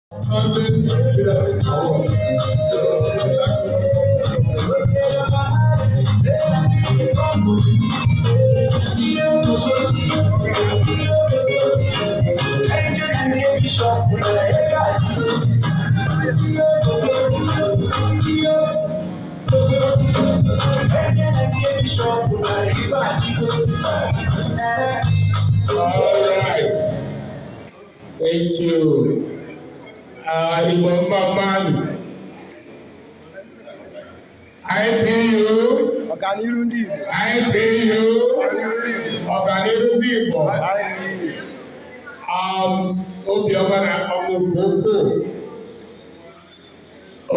Alright, thank you. Man, I.P.U. I.P.U. Ọ̀gániru ndị Igbo. Obiọma na ọmụmụ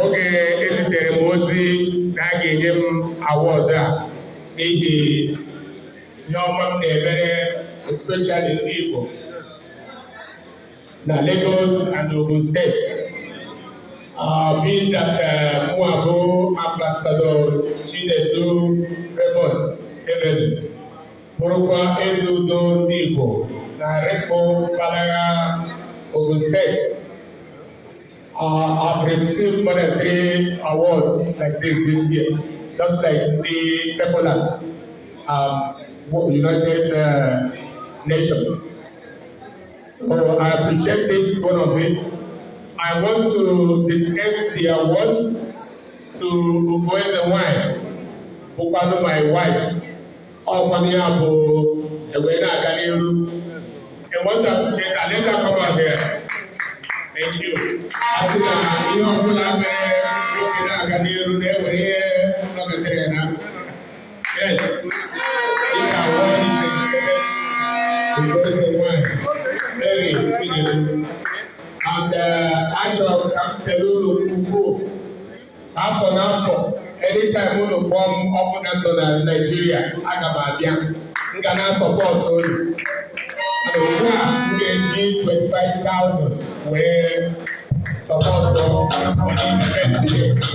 oge ezitere m ozi na a ga-enye m awọdụ a n'ihi ihe ọma m na-emere especially ndị Igbo na Lagos and Ogun State. Being that Muabu Ambassador Chinedu Raymond Emezu bụrụkwa eze udo ndị Igbo na Repo Mpaghara Ogun State. I've received more than 3 awards like this year, just like the Pepola United Nations. So I appreciate this one of it. I want to dedicate the award to Ugoeze Wine, Bukanu, my wife. Ọkwaniabu Ewena Aganiru. I want to appreciate that. Let her come out here. Thank you. Asina ihe ọbụla mere Ewena Aganiru na-ewere nọgidere na. Yes, this award is Ugoeze Wine. Very good. And actually, I'm telling you, after anytime we form opponent to Nigeria, I can support you. And we give 25,000 where support for